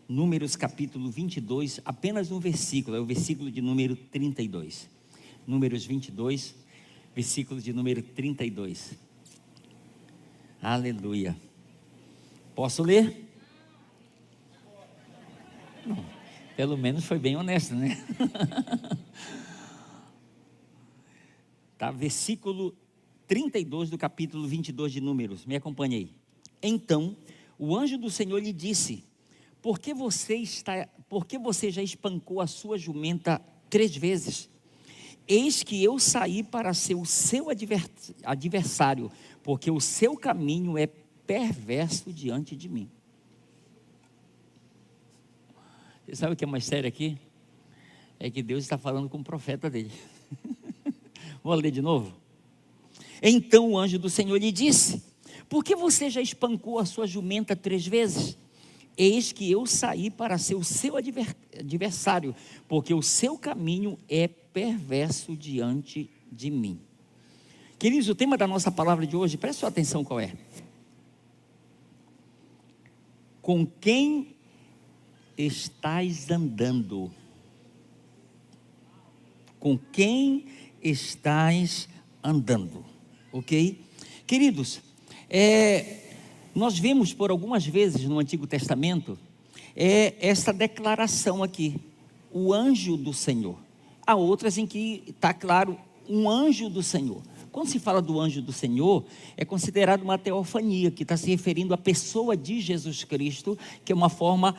Números capítulo 22, apenas um versículo, é o versículo de número 32. Números 22, versículo de número 32. Aleluia. Posso ler? Não, pelo menos foi bem honesto, né? Tá, versículo 32 do capítulo 22 de Números, me acompanhei. Então, o anjo do Senhor lhe disse: Por que você já espancou a sua jumenta 3 vezes? Eis que eu saí para ser o seu adversário, porque o seu caminho é perverso diante de mim. Você sabe o que é mais sério aqui? É que Deus está falando com o profeta dele. Vou ler de novo? Então o anjo do Senhor lhe disse: Por que você já espancou a sua jumenta 3 vezes? Eis que eu saí para ser o seu adversário, porque o seu caminho é perverso diante de mim. Queridos, o tema da nossa palavra de hoje, preste sua atenção qual é. Com quem estás andando? Com quem estás andando? Ok? Queridos, nós vemos por algumas vezes no Antigo Testamento essa declaração aqui, o anjo do Senhor. Há outras em que está claro, um anjo do Senhor. Quando se fala do anjo do Senhor, é considerado uma teofania, que está se referindo à pessoa de Jesus Cristo, que é uma forma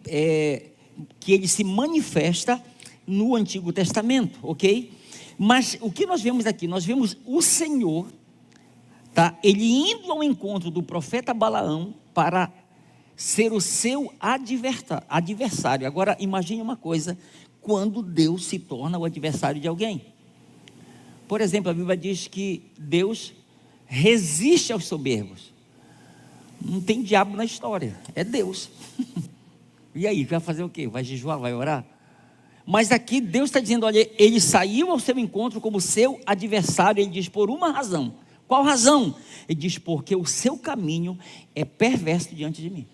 que ele se manifesta no Antigo Testamento, ok? Mas o que nós vemos aqui? Nós vemos o Senhor, tá? Ele indo ao encontro do profeta Balaão para ser o seu adversário. Agora imagine uma coisa, quando Deus se torna o adversário de alguém. Por exemplo, a Bíblia diz que Deus resiste aos soberbos. Não tem diabo na história, é Deus. E aí, vai fazer o quê? Vai jejuar, vai orar? Mas aqui Deus está dizendo, olha, ele saiu ao seu encontro como seu adversário. Ele diz, por uma razão. Qual razão? Ele diz, porque o seu caminho é perverso diante de mim.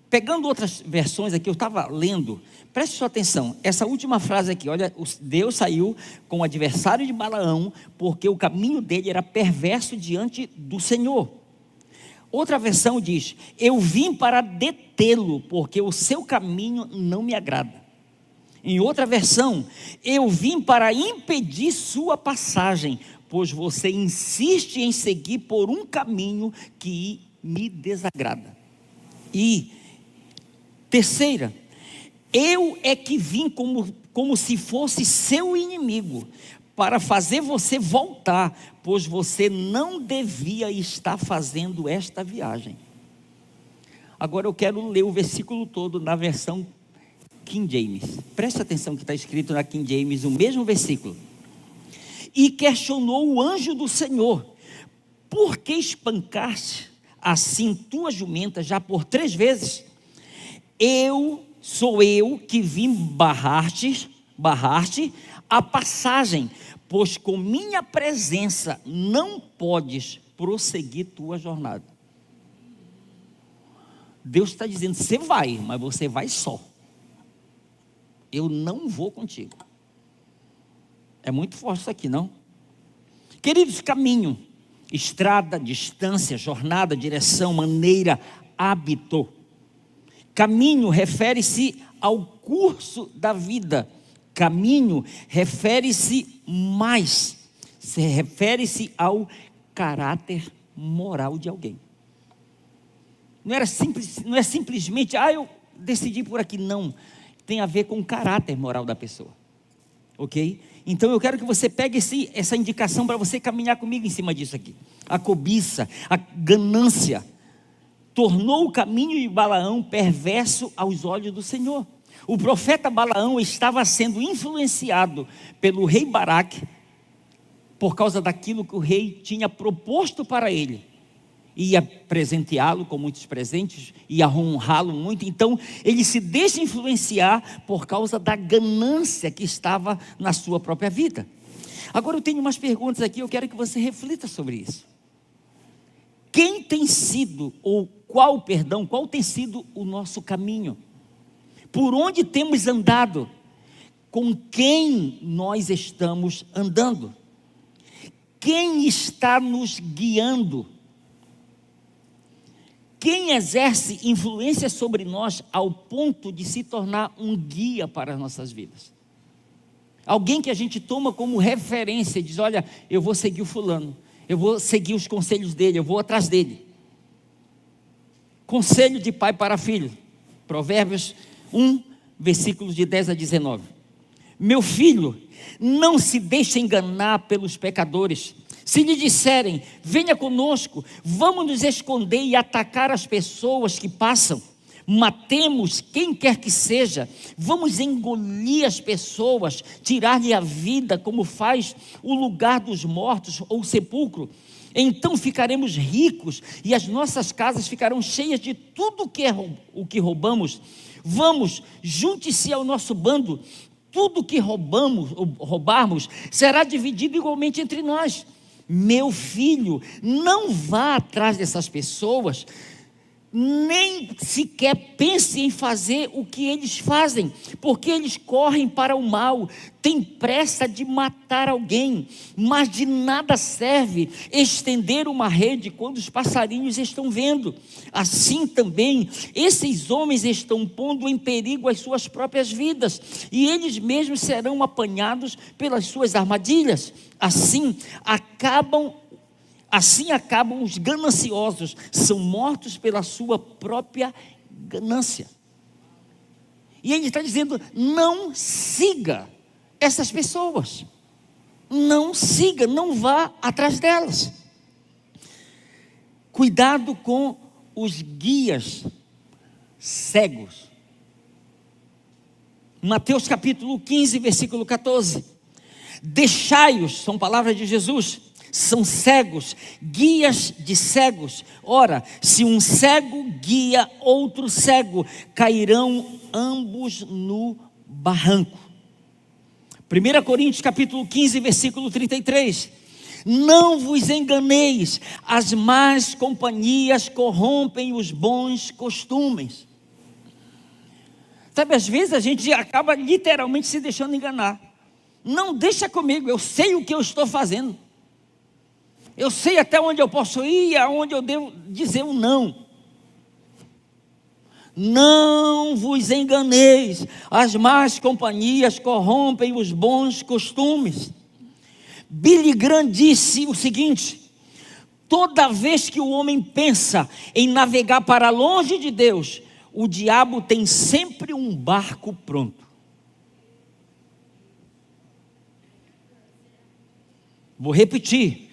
Pegando outras versões aqui, eu estava lendo, preste sua atenção, essa última frase aqui, olha, Deus saiu com o adversário de Balaão, porque o caminho dele era perverso diante do Senhor. Outra versão diz, eu vim para detê-lo, porque o seu caminho não me agrada. Em outra versão, eu vim para impedir sua passagem, pois você insiste em seguir por um caminho que me desagrada. E terceira, eu é que vim como se fosse seu inimigo, para fazer você voltar, pois você não devia estar fazendo esta viagem. Agora eu quero ler o versículo todo na versão King James. Preste atenção que está escrito na King James, o mesmo versículo. E questionou o anjo do Senhor: por que espancaste assim tua jumenta já por 3 vezes? Sou eu que vim barrar-te a passagem, pois com minha presença não podes prosseguir tua jornada. Deus está dizendo, você vai, mas você vai só. Eu não vou contigo. É muito forte isso aqui, não? Queridos, caminho, estrada, distância, jornada, direção, maneira, hábito. Caminho refere-se ao curso da vida. Caminho refere-se ao caráter moral de alguém. Não é simplesmente, eu decidi por aqui, não. Tem a ver com o caráter moral da pessoa. Ok? Então eu quero que você pegue essa indicação para você caminhar comigo em cima disso aqui. A cobiça, a ganância, tornou o caminho de Balaão perverso aos olhos do Senhor. O profeta Balaão estava sendo influenciado pelo rei Baraque, por causa daquilo que o rei tinha proposto para ele. Ia presenteá-lo com muitos presentes, ia honrá-lo muito. Então ele se deixa influenciar por causa da ganância que estava na sua própria vida. Agora eu tenho umas perguntas aqui, eu quero que você reflita sobre isso. Quem tem sido ou qual tem sido o nosso caminho? Por onde temos andado? Com quem nós estamos andando? Quem está nos guiando? Quem exerce influência sobre nós ao ponto de se tornar um guia para as nossas vidas? Alguém que a gente toma como referência e diz: olha, eu vou seguir o fulano, eu vou seguir os conselhos dele, eu vou atrás dele. Conselho de pai para filho, Provérbios 1, versículos de 10 a 19. Meu filho, não se deixe enganar pelos pecadores. Se lhe disserem: venha conosco, vamos nos esconder e atacar as pessoas que passam, matemos quem quer que seja, vamos engolir as pessoas, tirar-lhe a vida, como faz o lugar dos mortos ou o sepulcro, então ficaremos ricos e as nossas casas ficarão cheias de tudo o que roubamos. Vamos, junte-se ao nosso bando, tudo que roubarmos será dividido igualmente entre nós. Meu filho, não vá atrás dessas pessoas, nem sequer pense em fazer o que eles fazem, porque eles correm para o mal, têm pressa de matar alguém, mas de nada serve estender uma rede quando os passarinhos estão vendo. Assim também, esses homens estão pondo em perigo as suas próprias vidas, e eles mesmos serão apanhados pelas suas armadilhas. Assim acabam os gananciosos, são mortos pela sua própria ganância. E ele está dizendo: não siga essas pessoas, não siga, não vá atrás delas. Cuidado com os guias cegos. Mateus capítulo 15, versículo 14. Deixai-os, são palavras de Jesus, são cegos, guias de cegos. Ora, se um cego guia outro cego, cairão ambos no barranco. 1 Coríntios capítulo 15, versículo 33. Não vos enganeis, as más companhias corrompem os bons costumes. Sabe, às vezes a gente acaba literalmente se deixando enganar. Não deixa comigo, eu sei o que eu estou fazendo. Eu sei até onde eu posso ir e aonde eu devo dizer um não. Não vos enganeis, as más companhias corrompem os bons costumes. Billy Graham disse o seguinte: toda vez que o homem pensa em navegar para longe de Deus, o diabo tem sempre um barco pronto. Vou repetir.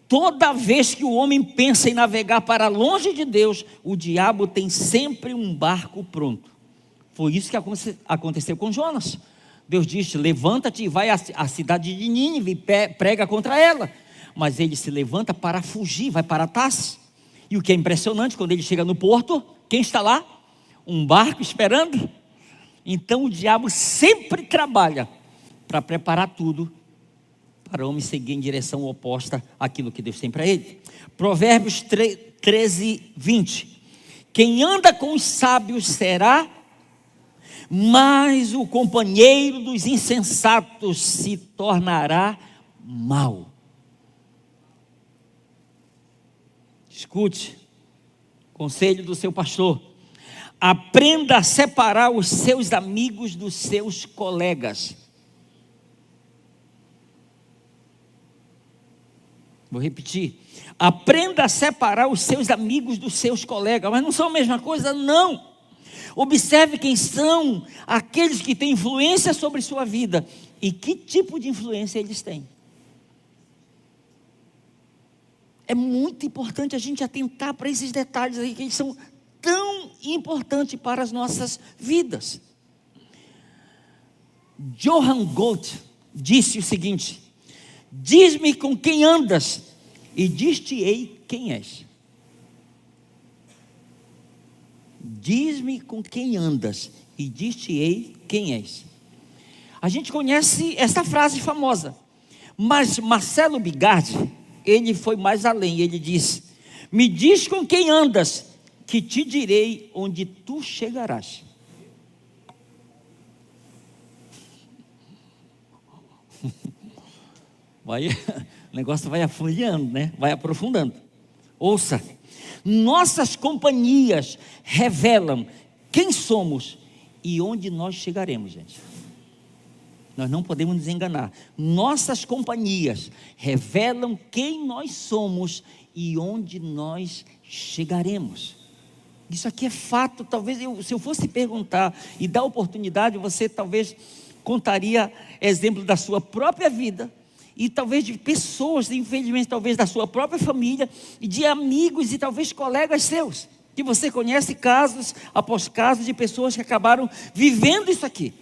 Toda vez que o homem pensa em navegar para longe de Deus, o diabo tem sempre um barco pronto. Foi isso que aconteceu com Jonas. Deus disse: levanta-te e vai à cidade de Nínive e prega contra ela. Mas ele se levanta para fugir, vai para Tarsis. E o que é impressionante, quando ele chega no porto, quem está lá? Um barco esperando. Então o diabo sempre trabalha para preparar tudo para o homem seguir em direção oposta àquilo que Deus tem para ele. Provérbios 13, 20. Quem anda com os sábios será, mas o companheiro dos insensatos se tornará mau. Escute, conselho do seu pastor: aprenda a separar os seus amigos dos seus colegas. Vou repetir: aprenda a separar os seus amigos dos seus colegas. Mas não são a mesma coisa, não. Observe quem são aqueles que têm influência sobre sua vida e que tipo de influência eles têm. É muito importante a gente atentar para esses detalhes aí, que eles são tão importantes para as nossas vidas. Johann Goethe disse o seguinte: diz-me com quem andas e dir-te-ei quem és. Diz-me com quem andas e dir-te-ei quem és. A gente conhece essa frase famosa, mas Marcelo Bigardi, ele foi mais além. Ele diz: me diz com quem andas, que te direi onde tu chegarás. O negócio vai afunilhando, né? Vai aprofundando. Ouça, nossas companhias revelam quem somos e onde nós chegaremos, gente. Nós não podemos nos enganar. Nossas companhias revelam quem nós somos e onde nós chegaremos. Isso aqui é fato. Talvez se eu fosse perguntar e dar oportunidade, você talvez contaria exemplo da sua própria vida e talvez de pessoas, infelizmente talvez da sua própria família e de amigos e talvez colegas seus, que você conhece casos após casos de pessoas que acabaram vivendo isso aqui.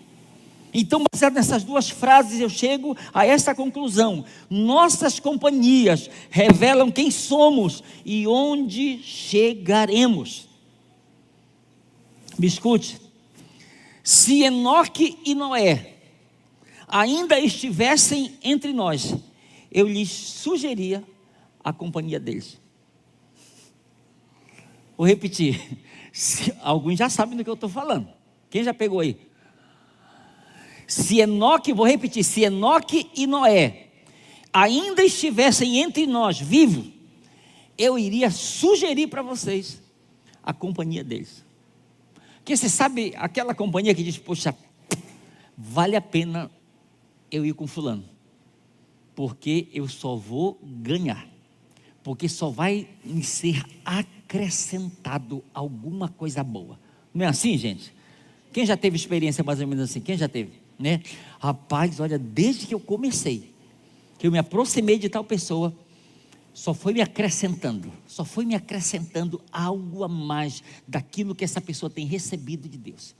Então, baseado nessas duas frases, eu chego a essa conclusão: nossas companhias revelam quem somos e onde chegaremos. Me escute, se Enoque e Noé ainda estivessem entre nós, eu lhes sugeria a companhia deles. Vou repetir, alguns já sabem do que eu estou falando. Quem já pegou aí? Se Enoque, vou repetir, se Enoque e Noé ainda estivessem entre nós vivos, eu iria sugerir para vocês a companhia deles. Porque você sabe aquela companhia que diz, poxa, vale a pena eu ir com fulano, porque eu só vou ganhar, porque só vai me ser acrescentado alguma coisa boa. Não é assim, gente? Quem já teve experiência mais ou menos assim? Quem já teve, né? Rapaz, olha, desde que eu comecei, que eu me aproximei de tal pessoa, só foi me acrescentando algo a mais daquilo que essa pessoa tem recebido de Deus,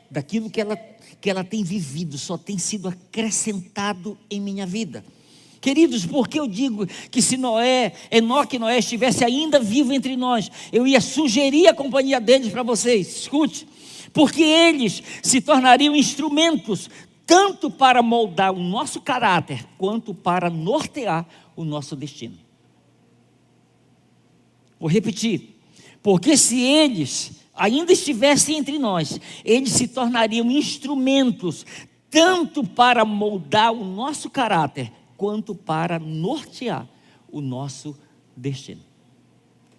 daquilo que ela tem vivido, só tem sido acrescentado em minha vida. Queridos, por que eu digo que se Enoque e Noé estivesse ainda vivo entre nós, eu ia sugerir a companhia deles para vocês? Escute, porque eles se tornariam instrumentos tanto para moldar o nosso caráter, quanto para nortear o nosso destino. Vou repetir, porque se eles ainda estivessem entre nós, eles se tornariam instrumentos tanto para moldar o nosso caráter, quanto para nortear o nosso destino.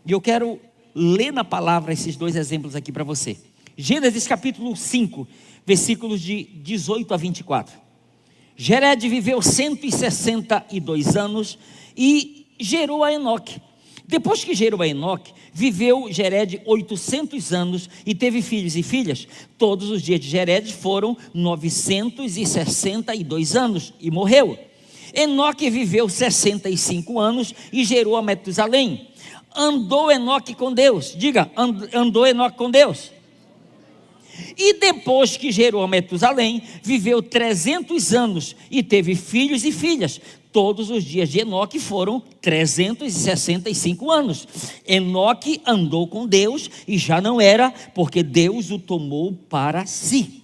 E eu quero ler na palavra esses dois exemplos aqui para você. Gênesis capítulo 5, versículos de 18 a 24. Jered viveu 162 anos e gerou a Enoque. Depois que gerou a Enoque, viveu Jered 800 anos e teve filhos e filhas. Todos os dias de Jered foram 962 anos e morreu. Enoque viveu 65 anos e gerou a Metusalém. Andou Enoque com Deus. Diga, andou Enoque com Deus. E depois que gerou a Metusalém, viveu 300 anos e teve filhos e filhas. Todos os dias de Enoque foram 365 anos. Enoque andou com Deus e já não era, porque Deus o tomou para si.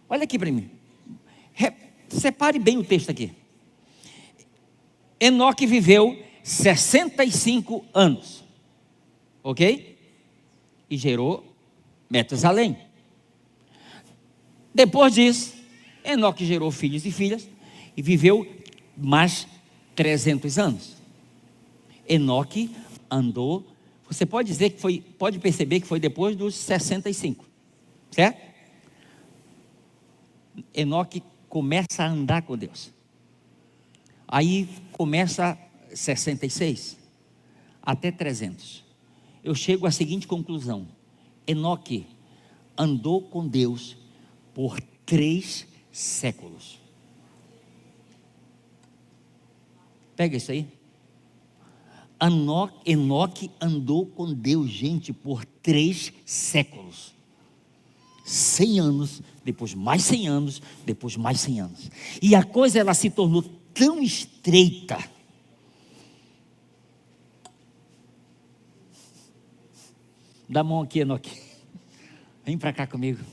Olha aqui para mim. Separe bem o texto aqui. Enoque viveu 65 anos. Ok? E gerou Metusalém. Depois disso, Enoque gerou filhos e filhas e viveu mais 300 anos. Enoque andou, você pode dizer que foi, pode perceber que foi depois dos 65, certo? Enoque começa a andar com Deus. Aí começa 66 até 300. Eu chego à seguinte conclusão: Enoque andou com Deus por 3 séculos. Pega isso aí. Enoque andou com Deus, gente, por 3 séculos. 100 anos, depois mais 100 anos, depois mais 100 anos. E a coisa, ela se tornou tão estreita. Dá a mão aqui, Enoque. Vem para cá comigo.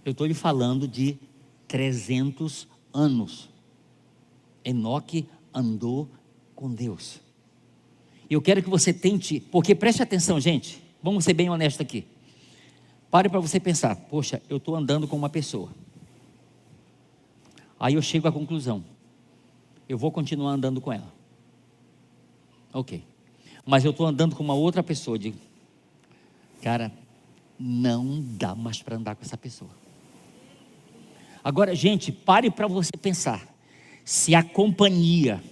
Eu estou lhe falando de 300 anos. Enoque andou com Deus. Eu quero que você tente, porque preste atenção, gente, vamos ser bem honestos aqui. Pare para você pensar, poxa, eu estou andando com uma pessoa. Aí eu chego à conclusão, eu vou continuar andando com ela. Ok. Mas eu estou andando com uma outra pessoa, digo, cara, não dá mais para andar com essa pessoa. Agora, gente, pare para você pensar, se a companhia,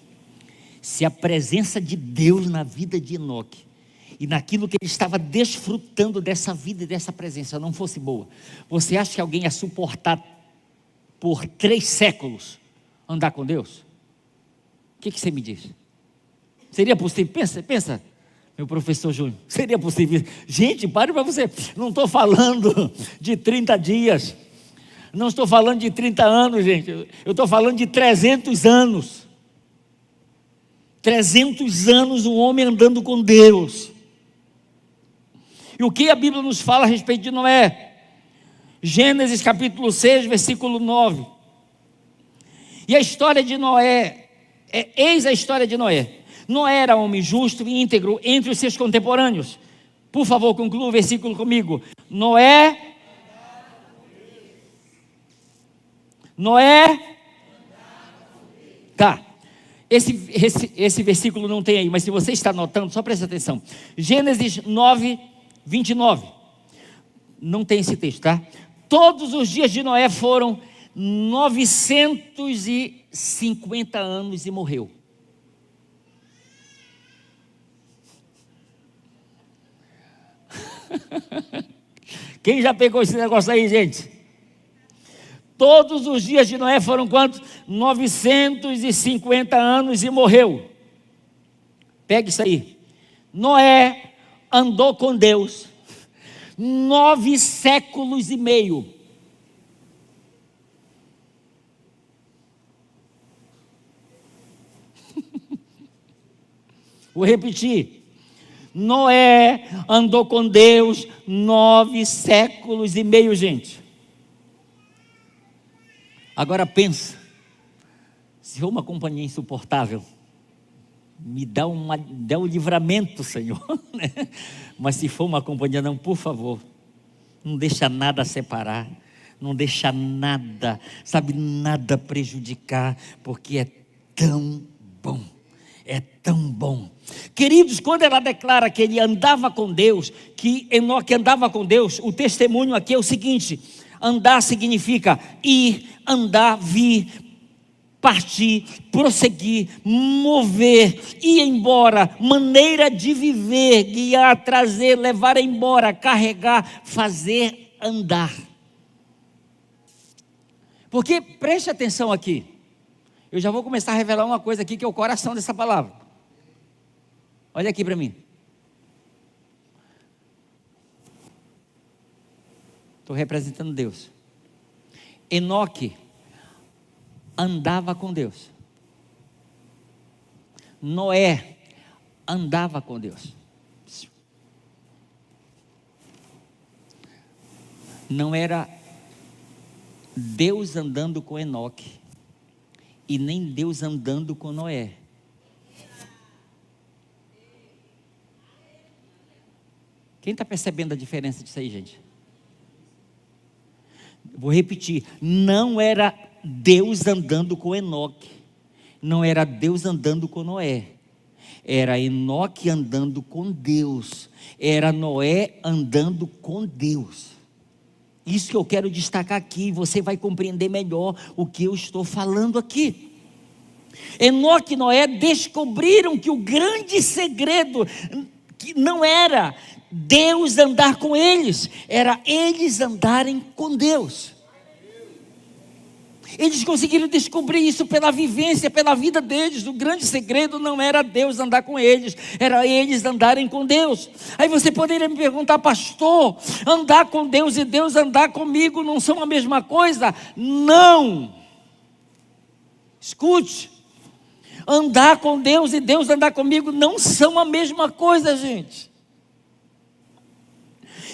se a presença de Deus na vida de Enoque, e naquilo que ele estava desfrutando dessa vida e dessa presença não fosse boa, você acha que alguém ia suportar por 3 séculos andar com Deus? O que você me diz? Seria possível? Pensa, meu professor Júnior, seria possível? Gente, pare para você, não estou falando de 30 dias, não estou falando de 30 anos, gente, eu estou falando de 300 anos. 300 anos um homem andando com Deus. E o que a Bíblia nos fala a respeito de Noé? Gênesis capítulo 6, versículo 9. E a história de Noé, eis a história de Noé. Noé era homem justo e íntegro entre os seus contemporâneos. Por favor, conclua o versículo comigo. Noé. Tá. Esse versículo não tem aí, mas se você está anotando, só preste atenção. Gênesis 9, 29. Não tem esse texto, tá? Todos os dias de Noé foram 950 anos e morreu. Quem já pegou esse negócio aí, gente? Todos os dias de Noé foram quantos? 950 anos e morreu. Pegue isso aí. Noé andou com Deus 9 séculos e meio. Vou repetir. Noé andou com Deus 9 séculos e meio, gente. Agora pensa, se for uma companhia insuportável, me dá um livramento, Senhor, né? Mas se for uma companhia, não, por favor, não deixa nada separar, não deixa nada, nada prejudicar, porque é tão bom, é tão bom. Queridos, quando ela declara que ele andava com Deus, que Enoque andava com Deus, o testemunho aqui é o seguinte: andar significa ir, andar, vir, partir, prosseguir, mover, ir embora, maneira de viver, guiar, trazer, levar embora, carregar, fazer, andar. Porque, preste atenção aqui, eu já vou começar a revelar uma coisa aqui que é o coração dessa palavra. Olha aqui para mim. Estou representando Deus. Enoque andava com Deus. Noé andava com Deus. Não era Deus andando com Enoque e nem Deus andando com Noé. Quem está percebendo a diferença disso aí, gente? Vou repetir, não era Deus andando com Enoque, não era Deus andando com Noé, era Enoque andando com Deus, era Noé andando com Deus. Isso que eu quero destacar aqui, você vai compreender melhor o que eu estou falando aqui. Enoque e Noé descobriram que o grande segredo que não era Deus andar com eles, era eles andarem com Deus. Eles conseguiram descobrir isso pela vivência, pela vida deles. O grande segredo não era Deus andar com eles, era eles andarem com Deus. Aí você poderia me perguntar: pastor, andar com Deus e Deus andar comigo não são a mesma coisa? Não. Escute, andar com Deus e Deus andar comigo não são a mesma coisa, gente.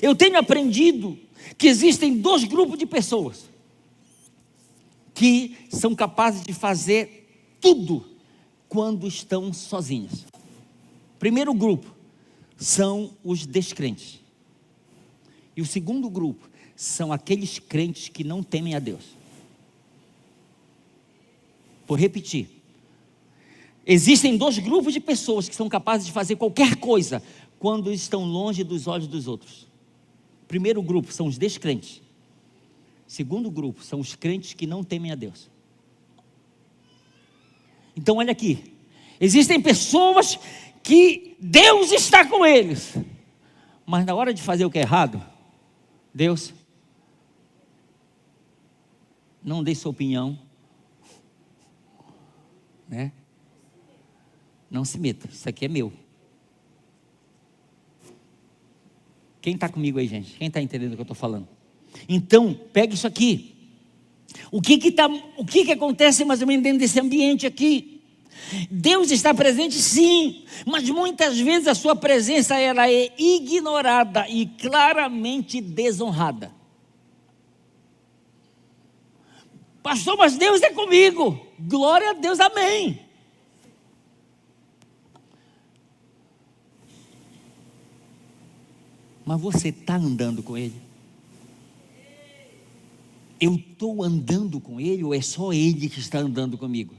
Eu tenho aprendido que existem 2 grupos de pessoas que são capazes de fazer tudo quando estão sozinhas. Primeiro grupo são os descrentes. E o segundo grupo são aqueles crentes que não temem a Deus. Vou repetir. Existem dois grupos de pessoas que são capazes de fazer qualquer coisa quando estão longe dos olhos dos outros. Primeiro grupo são os descrentes. Segundo grupo são os crentes que não temem a Deus. Então olha aqui. Existem pessoas que Deus está com eles, mas na hora de fazer o que é errado, Deus, não dê sua opinião, né? Não se meta, isso aqui é meu. Quem está comigo aí, gente? Quem está entendendo o que eu estou falando? Então, pega isso aqui. O que acontece mais ou menos dentro desse ambiente aqui? Deus está presente sim, mas muitas vezes a sua presença ela é ignorada e claramente desonrada. Pastor, mas Deus é comigo. Glória a Deus, amém. Mas você está andando com Ele? Eu estou andando com Ele ou é só Ele que está andando comigo?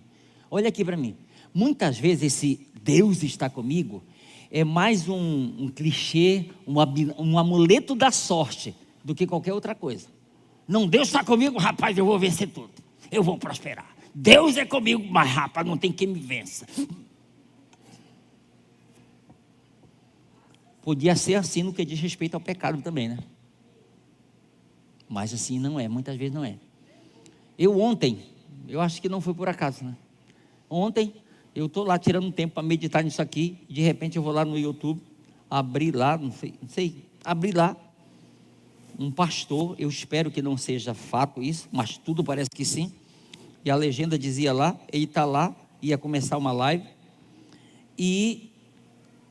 Olha aqui para mim. Muitas vezes esse Deus está comigo é mais um clichê, um amuleto da sorte do que qualquer outra coisa. Não, Deus está comigo, rapaz, eu vou vencer tudo. Eu vou prosperar. Deus é comigo, mas rapaz, não tem quem me vença. Podia ser assim no que diz respeito ao pecado também, né? Mas assim não é, muitas vezes não é. Eu ontem, eu acho que não foi por acaso, né? Ontem, eu estou lá tirando um tempo para meditar nisso aqui, de repente eu vou lá no YouTube, abri lá, não sei, abri lá, um pastor, eu espero que não seja fato isso, mas tudo parece que sim, e a legenda dizia lá, ele está lá, ia começar uma live, e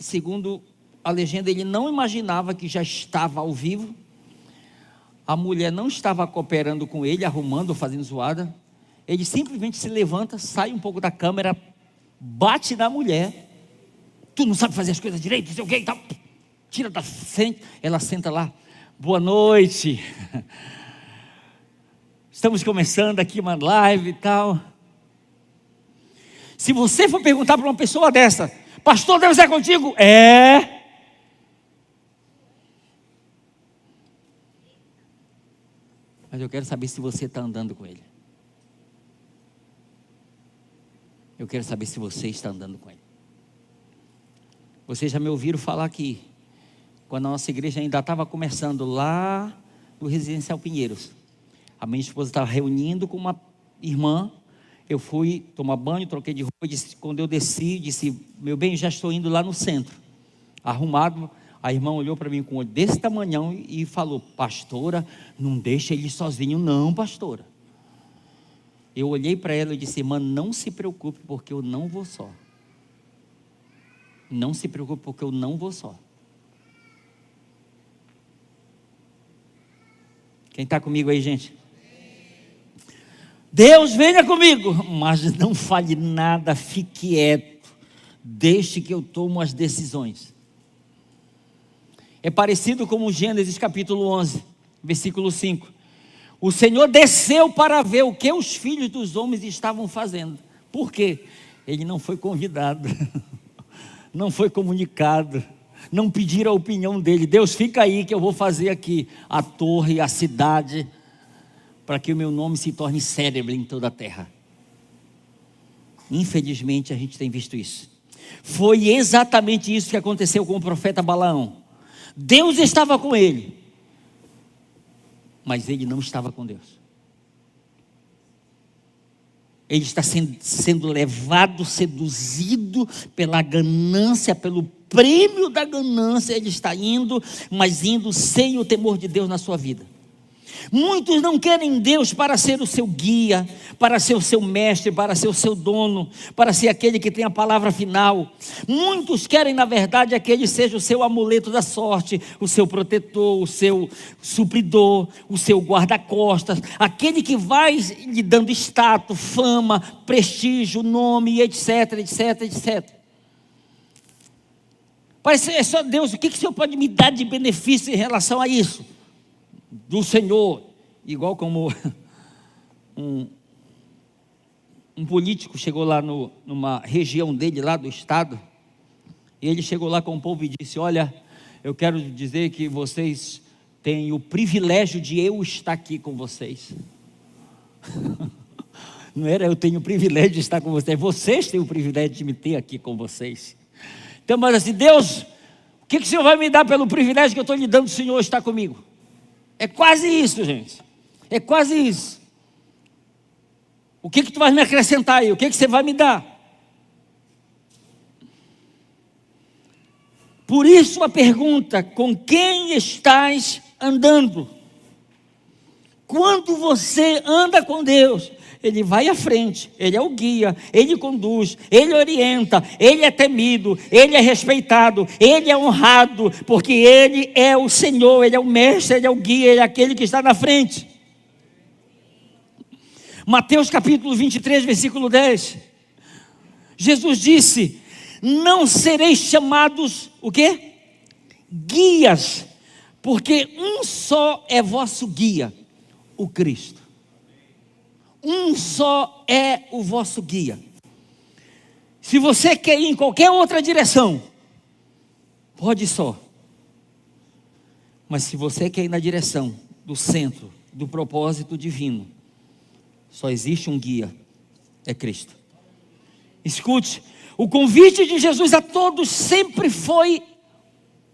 segundo a legenda, ele não imaginava que já estava ao vivo, a mulher não estava cooperando com ele, arrumando, fazendo zoada, ele simplesmente se levanta, sai um pouco da câmera, bate na mulher, tu não sabe fazer as coisas direito, não sei o que e tal, tira da frente, ela senta lá, boa noite, estamos começando aqui uma live e tal. Se você for perguntar para uma pessoa dessa, pastor, Deus é contigo? É. Mas eu quero saber se você está andando com Ele. Eu quero saber se você está andando com Ele. Vocês já me ouviram falar aqui, quando a nossa igreja ainda estava começando lá no Residencial Pinheiros. A minha esposa estava reunindo com uma irmã. Eu fui tomar banho, troquei de roupa. Quando eu desci, disse, meu bem, já estou indo lá no centro. Arrumado. A irmã olhou para mim com um olho desse tamanhão e falou, pastora, não deixa ele sozinho não, pastora. Eu olhei para ela e disse, irmã, não se preocupe porque eu não vou só. Não se preocupe porque eu não vou só. Quem está comigo aí, gente? Deus, venha comigo, mas não fale nada, fique quieto, deixe que eu tomo as decisões. É parecido com Gênesis capítulo 11, versículo 5. O Senhor desceu para ver o que os filhos dos homens estavam fazendo. Por quê? Ele não foi convidado, não foi comunicado, não pediram a opinião dele. Deus, fica aí que eu vou fazer aqui a torre, a cidade, para que o meu nome se torne célebre em toda a terra. Infelizmente a gente tem visto isso. Foi exatamente isso que aconteceu com o profeta Balaão. Deus estava com ele, mas ele não estava com Deus. Ele está sendo levado, seduzido pela ganância, pelo prêmio da ganância. Ele está indo, mas indo sem o temor de Deus na sua vida. Muitos não querem Deus para ser o seu guia, para ser o seu mestre, para ser o seu dono, para ser aquele que tem a palavra final. Muitos querem, na verdade, que Ele seja o seu amuleto da sorte, o seu protetor, o seu supridor, o seu guarda-costas, aquele que vai lhe dando status, fama, prestígio, nome, etc, etc, etc. Parece é só Deus, o que o Senhor pode me dar de benefício em relação a isso? Do Senhor, igual como um político chegou lá numa região dele, lá do estado, e ele chegou lá com o povo e disse: olha, eu quero dizer que vocês têm o privilégio de eu estar aqui com vocês. Não era eu tenho o privilégio de estar com vocês, vocês têm o privilégio de me ter aqui com vocês. Então, mas assim, Deus, o que o Senhor vai me dar pelo privilégio que eu estou lhe dando, o Senhor está comigo? É quase isso, gente, é quase isso. O que tu vai me acrescentar aí? O que você vai me dar? Por isso a pergunta: com quem estás andando? Quando você anda com Deus, Ele vai à frente, Ele é o guia, Ele conduz, Ele orienta, Ele é temido, Ele é respeitado, Ele é honrado, porque Ele é o Senhor, Ele é o mestre, Ele é o guia, Ele é aquele que está na frente. Mateus capítulo 23, versículo 10. Jesus disse: não sereis chamados, o quê? Guias, porque um só é vosso guia, o Cristo. Um só é o vosso guia. Se você quer ir em qualquer outra direção, pode só. Mas se você quer ir na direção do centro, do propósito divino, só existe um guia, é Cristo. Escute, o convite de Jesus a todos sempre foi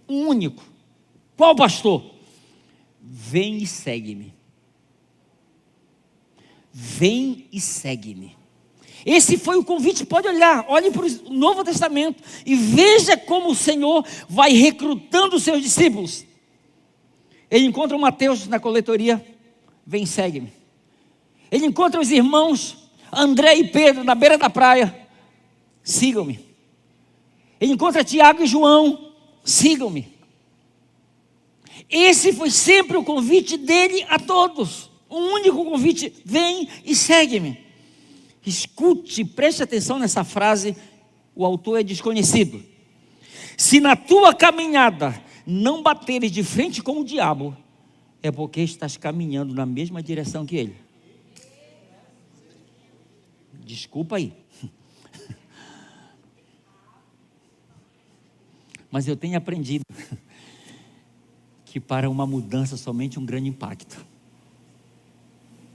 um único. Qual, pastor? Vem e segue-me. Vem e segue-me. Esse foi o convite. Pode olhar, olhe para o Novo Testamento e veja como o Senhor vai recrutando os seus discípulos. Ele encontra o Mateus na coletoria: vem, segue-me. Ele encontra os irmãos André e Pedro na beira da praia: sigam-me. Ele encontra Tiago e João: sigam-me. Esse foi sempre o convite dele a todos. Um único convite: vem e segue-me. Escute, preste atenção nessa frase, o autor é desconhecido. Se na tua caminhada não bateres de frente com o diabo, é porque estás caminhando na mesma direção que ele. Desculpa aí. Mas eu tenho aprendido que para uma mudança somente um grande impacto.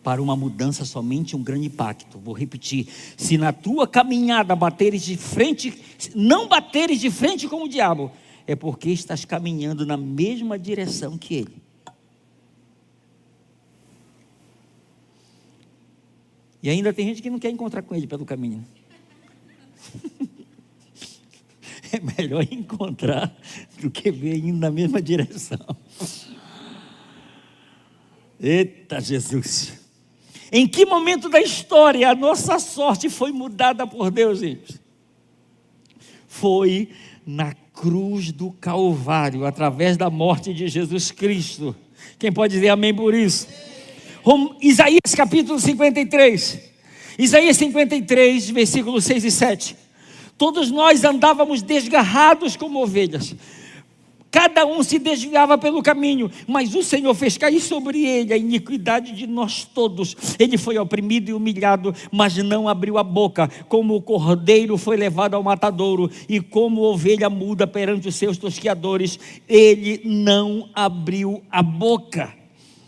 Para uma mudança somente um grande impacto. Vou repetir: se na tua caminhada bateres de frente, não bateres de frente com o diabo, é porque estás caminhando na mesma direção que ele. E ainda tem gente que não quer encontrar com ele pelo caminho. É melhor encontrar do que ver indo na mesma direção. Eita Jesus! Em que momento da história a nossa sorte foi mudada por Deus, gente? Foi na cruz do Calvário, através da morte de Jesus Cristo. Quem pode dizer amém por isso? Isaías capítulo 53. Isaías 53, versículos 6 e 7. Todos nós andávamos desgarrados como ovelhas. Cada um se desviava pelo caminho, mas o Senhor fez cair sobre ele a iniquidade de nós todos. Ele foi oprimido e humilhado, mas não abriu a boca. Como o cordeiro foi levado ao matadouro, e como ovelha muda perante os seus tosqueadores, ele não abriu a boca.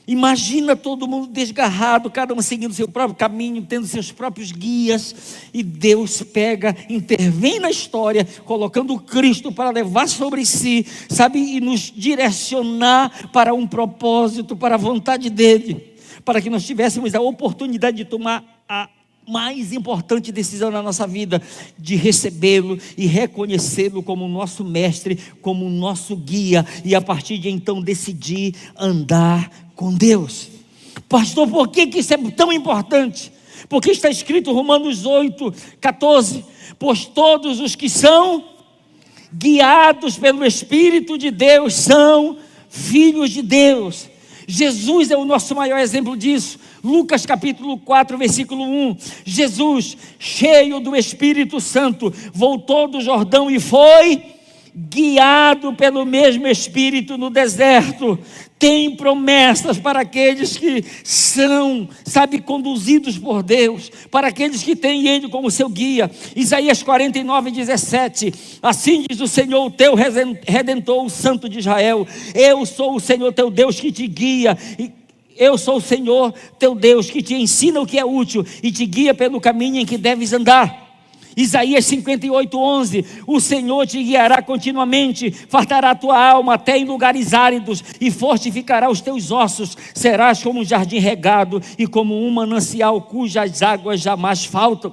Imagina todo mundo desgarrado, cada um seguindo seu próprio caminho, tendo seus próprios guias, e Deus pega, intervém na história, colocando o Cristo para levar sobre si, sabe, e nos direcionar para um propósito, para a vontade dele, para que nós tivéssemos a oportunidade de tomar a mais importante decisão na nossa vida, de recebê-lo e reconhecê-lo como nosso mestre, como nosso guia, e a partir de então decidir andar com Deus. Pastor, por que isso é tão importante? Porque está escrito em Romanos 8, 14: pois todos os que são guiados pelo Espírito de Deus são filhos de Deus. Jesus é o nosso maior exemplo disso. Lucas capítulo 4, versículo 1. Jesus, cheio do Espírito Santo, voltou do Jordão e foi guiado pelo mesmo Espírito no deserto, tem promessas para aqueles que são, conduzidos por Deus, para aqueles que têm Ele como seu guia. Isaías 49:17, assim diz o Senhor, o teu Redentor, o Santo de Israel: eu sou o Senhor teu Deus que te guia, eu sou o Senhor teu Deus que te ensina o que é útil e te guia pelo caminho em que deves andar. Isaías 58:11, o Senhor te guiará continuamente, fartará a tua alma até em lugares áridos e fortificará os teus ossos. Serás como um jardim regado e como um manancial cujas águas jamais faltam.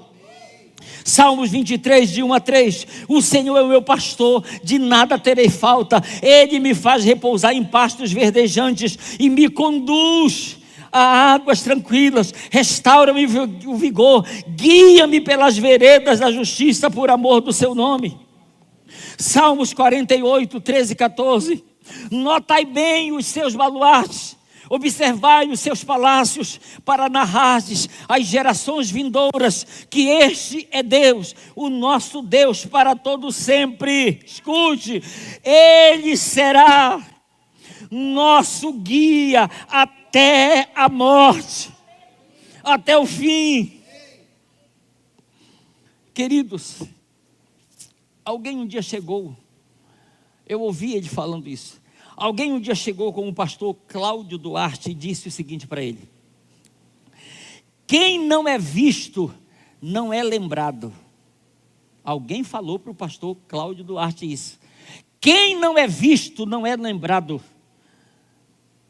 Salmos 23, de 1 a 3, o Senhor é o meu pastor, de nada terei falta. Ele me faz repousar em pastos verdejantes e me conduz a águas tranquilas, restaura-me o vigor, guia-me pelas veredas da justiça por amor do seu nome. Salmos 48, 13 e 14, notai bem os seus baluartes, observai os seus palácios, para narrardes às gerações vindouras que este é Deus, o nosso Deus para todo sempre. Escute, Ele será nosso guia até a morte, até o fim. Queridos, alguém um dia chegou, eu ouvi ele falando isso. Alguém um dia chegou com o pastor Cláudio Duarte e disse o seguinte para ele: quem não é visto não é lembrado. Alguém falou para o pastor Cláudio Duarte isso. Quem não é visto não é lembrado.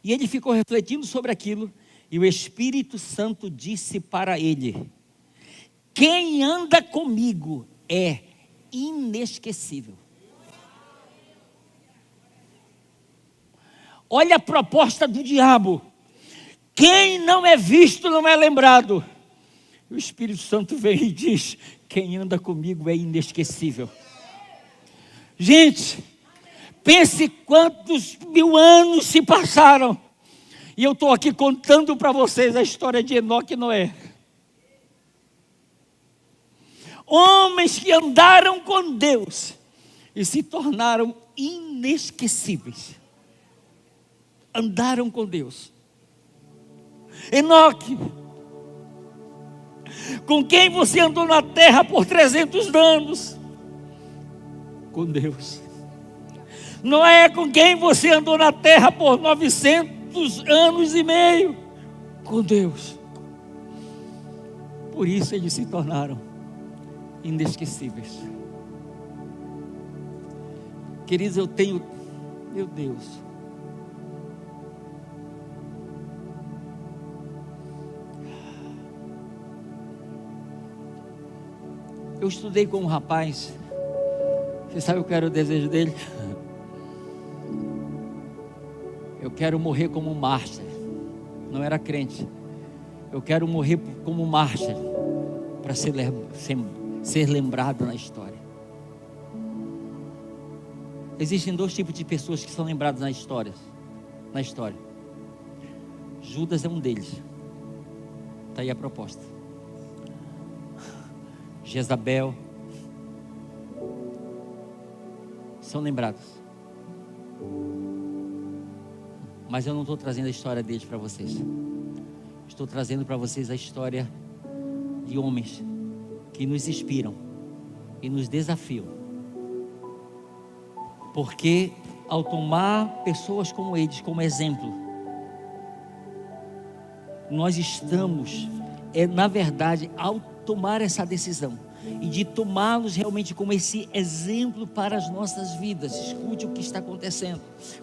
E ele ficou refletindo sobre aquilo, e o Espírito Santo disse para ele: quem anda comigo é inesquecível. Olha a proposta do diabo: quem não é visto não é lembrado. O Espírito Santo vem e diz: quem anda comigo é inesquecível. Gente, pense quantos mil anos se passaram, e eu estou aqui contando para vocês a história de Enoque e Noé. Homens que andaram com Deus e se tornaram inesquecíveis. Andaram com Deus. Enoque, com quem você andou na terra por 300 anos? Com Deus. Noé, com quem você andou na terra por 900 anos e meio? Com Deus. Por isso eles se tornaram inesquecíveis. Queridos, eu tenho, meu Deus, eu estudei com um rapaz. Você sabe qual era o desejo dele? Eu quero morrer como mártir. Não era crente. Eu quero morrer como mártir, para ser lembrado na história. Existem dois tipos de pessoas que são lembradas na história. Judas é um deles. Está aí a proposta. Jezabel são lembrados. Mas eu não estou trazendo a história deles para vocês. Estou trazendo para vocês a história de homens que nos inspiram e nos desafiam. Porque ao tomar pessoas como eles como exemplo, nós estamos, na verdade, ao tomar essa decisão e de tomá-los realmente como esse exemplo para as nossas vidas. Escute o que está acontecendo.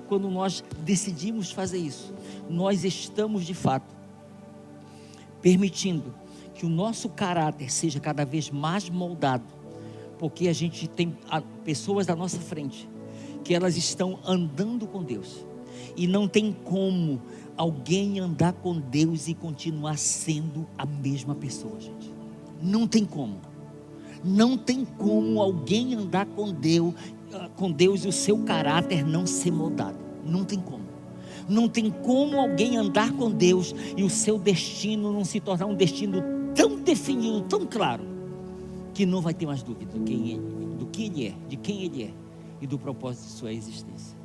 Quando nós decidimos fazer isso, nós estamos de fato permitindo que o nosso caráter seja cada vez mais moldado, porque a gente tem pessoas à nossa frente que elas estão andando com Deus, e não tem como alguém andar com Deus e continuar sendo a mesma pessoa, gente. Não tem como. Não tem como alguém andar com Deus e o seu caráter não ser moldado. Não tem como. Não tem como alguém andar com Deus e o seu destino não se tornar um destino tão definido, tão claro, que não vai ter mais dúvida de quem ele é, de quem ele é e do propósito de sua existência.